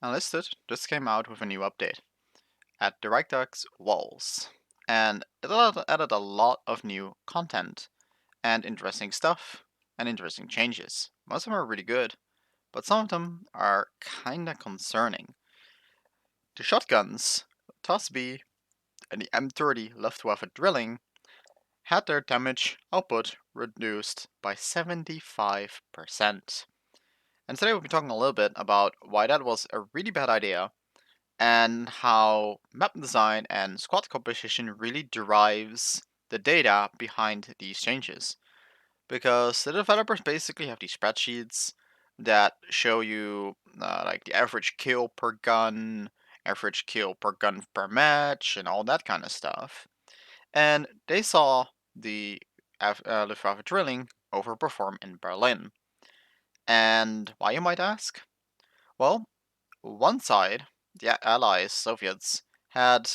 Enlisted just came out with a new update at DirectX Walls, and it added a lot of new content and interesting stuff and interesting changes. Most of them are really good, but some of them are kinda concerning. The shotguns, TOSB, and the M30 Luftwaffe drilling had their damage output reduced by 75%. And today we'll be talking a little bit about why that was a really bad idea and how map design and squad composition really derives the data behind these changes. Because the developers basically have these spreadsheets that show you like the average kill per gun, average kill per gun per match, and all that kind of stuff. And they saw the Luftwaffe drilling overperform in Berlin. And why, you might ask? Well, one side, the Allies, Soviets, had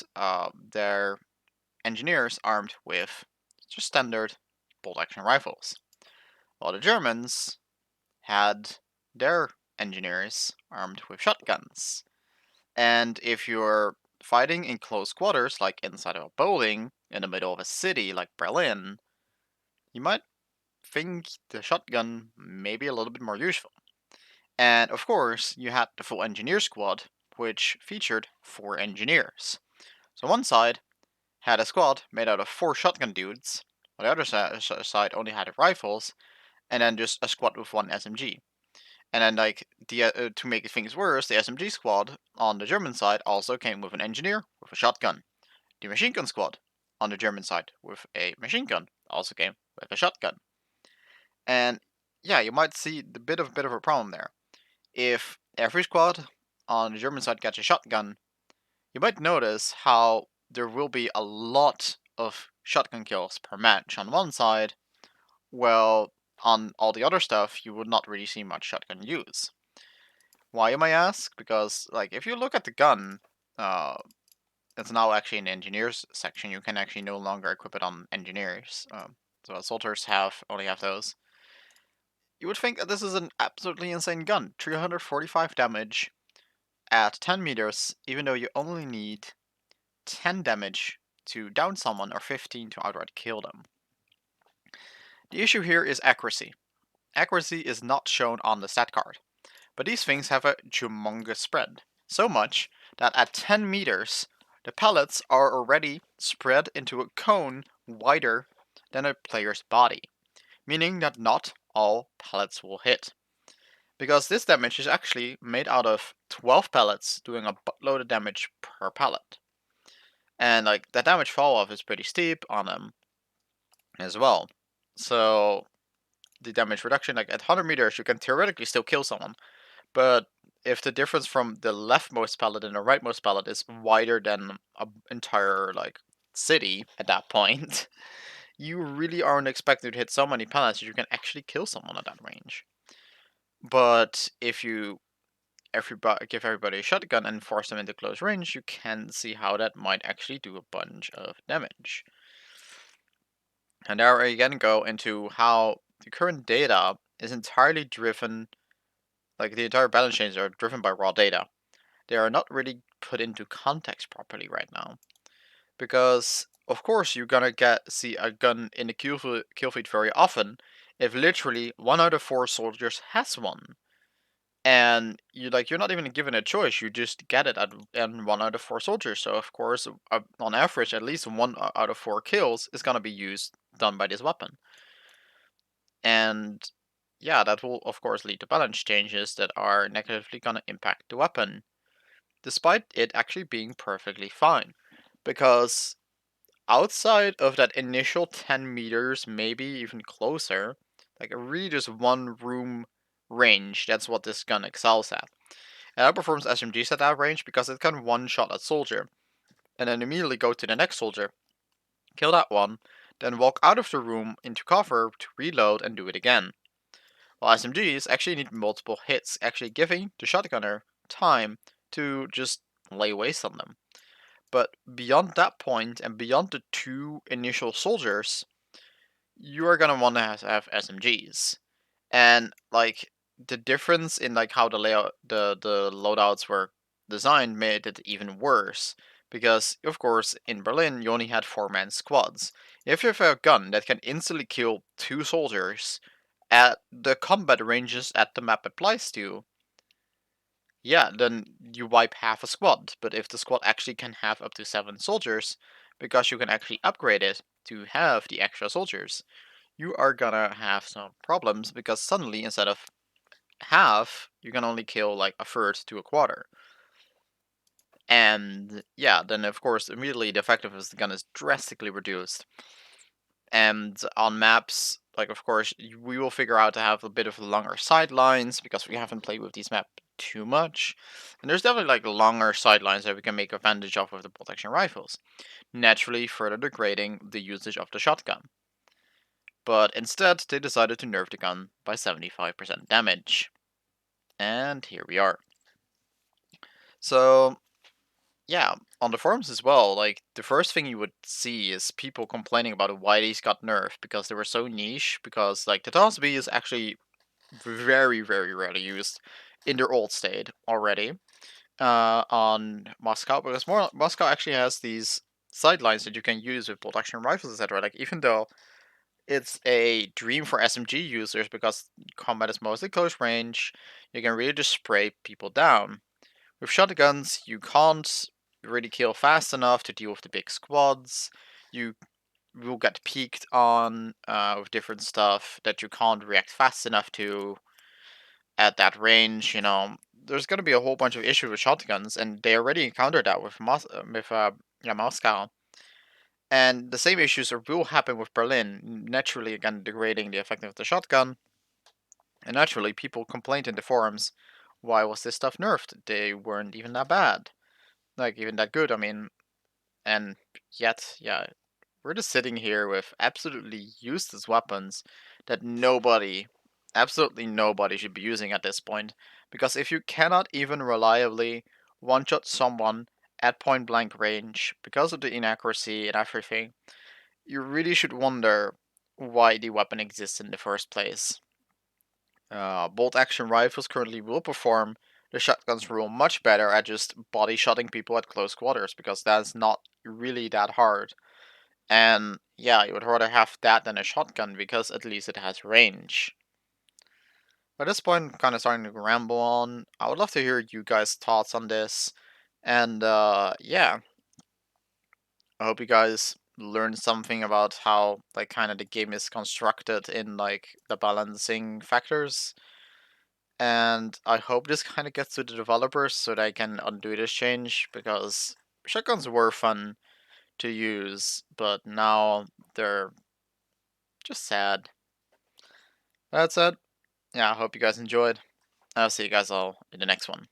their engineers armed with just standard bolt-action rifles, while the Germans had their engineers armed with shotguns. And if you're fighting in close quarters, like inside of a building in the middle of a city like Berlin, you might think the shotgun may be a little bit more useful. And of course, you had the full engineer squad, which featured 4 engineers. So one side had a squad made out of 4 shotgun dudes, while the other side only had rifles, and then just a squad with 1 SMG. And then, like, to make things worse, the SMG squad on the German side also came with an engineer with a shotgun. The machine gun squad on the German side with a machine gun also came with a shotgun. And yeah, you might see the bit of a problem there. If every squad on the German side gets a shotgun, you might notice how there will be a lot of shotgun kills per match on one side, while on all the other stuff you would not really see much shotgun use. Why, you might ask? Because, like, if you look at the gun, uh, it's now actually in the engineers section. You can actually no longer equip it on engineers. So soldiers only have those. You would think that this is an absolutely insane gun. 345 damage at 10 meters, even though you only need 10 damage to down someone or 15 to outright kill them. The issue here is accuracy. Accuracy is not shown on the stat card, but these things have a humongous spread. So much that at 10 meters, the pellets are already spread into a cone wider than a player's body, meaning that not all pellets will hit. Because this damage is actually made out of 12 pellets doing a buttload of damage per pellet. And like the damage fall off is pretty steep on them as well. So the damage reduction, like at 100 meters, you can theoretically still kill someone. But if the difference from the leftmost pellet and the rightmost pellet is wider than an entire like city at that point, you really aren't expected to hit so many pellets that you can actually kill someone at that range. But if you give everybody a shotgun and force them into close range, you can see how that might actually do a bunch of damage. And there we again go into how the current data is entirely driven, like the entire balance chains are driven by raw data. They are not really put into context properly right now. Because, of course, you're gonna see a gun in the kill feed very often if literally 1 out of 4 soldiers has one. And you're not even given a choice. You just get it in 1 out of 4 soldiers. So of course, on average, at least 1 out of 4 kills is gonna be done by this weapon. And yeah, that will of course lead to balance changes that are negatively gonna impact the weapon, despite it actually being perfectly fine. Because outside of that initial 10 meters, maybe even closer, like really just one room range, that's what this gun excels at. It outperforms SMGs at that range because it can one-shot a soldier, and then immediately go to the next soldier, kill that one, then walk out of the room into cover to reload and do it again. While SMGs actually need multiple hits, actually giving the shotgunner time to just lay waste on them. But beyond that point, and beyond the 2 initial soldiers, you are gonna want to have SMGs. And like the difference in like how the layout, the loadouts were design made it even worse. Because, of course, in Berlin, you only had 4-man squads. If you have a gun that can instantly kill 2 soldiers at the combat ranges that the map applies to, yeah, then you wipe half a squad. But if the squad actually can have up to 7 soldiers, because you can actually upgrade it to have the extra soldiers, you are gonna have some problems because suddenly instead of half, you can only kill like a third to a quarter. And yeah, then of course immediately the effectiveness of the gun is drastically reduced. And on maps, like of course, we will figure out to have a bit of longer sidelines because we haven't played with these maps too much. And there's definitely like longer sidelines that we can make advantage of with the bolt action rifles, naturally further degrading the usage of the shotgun. But instead, they decided to nerf the gun by 75% damage. And here we are. So, yeah, on the forums as well, like, the first thing you would see is people complaining about why these got nerfed, because they were so niche, because, like, the Tosby is actually very, very rarely used in their old state already, on Moscow, because Moscow actually has these sidelines that you can use with bolt action rifles, etc. Like, even though it's a dream for SMG users because combat is mostly close range, you can really just spray people down. With shotguns, you can't really kill fast enough to deal with the big squads. You will get peeked on with different stuff that you can't react fast enough to at that range. There's going to be a whole bunch of issues with shotguns, and they already encountered that with Moscow. And the same issues will happen with Berlin, naturally again degrading the effectiveness of the shotgun. And naturally, people complained in the forums, why was this stuff nerfed? They weren't even that bad. Like, even that good, I mean. And yet, yeah, we're just sitting here with absolutely useless weapons that absolutely nobody should be using at this point. Because if you cannot even reliably one-shot someone at point-blank range because of the inaccuracy and everything, you really should wonder why the weapon exists in the first place. Bolt action rifles currently will perform the shotgun's rule much better at just body shotting people at close quarters because that's not really that hard. And yeah, you would rather have that than a shotgun because at least it has range. At this point, I'm kind of starting to ramble on. I would love to hear you guys' thoughts on this. And yeah, I hope you guys learned something about how like kind of the game is constructed in like the balancing factors. And I hope this kind of gets to the developers so they can undo this change because shotguns were fun to use, but now they're just sad. That's it. Yeah, I hope you guys enjoyed. I'll see you guys all in the next one.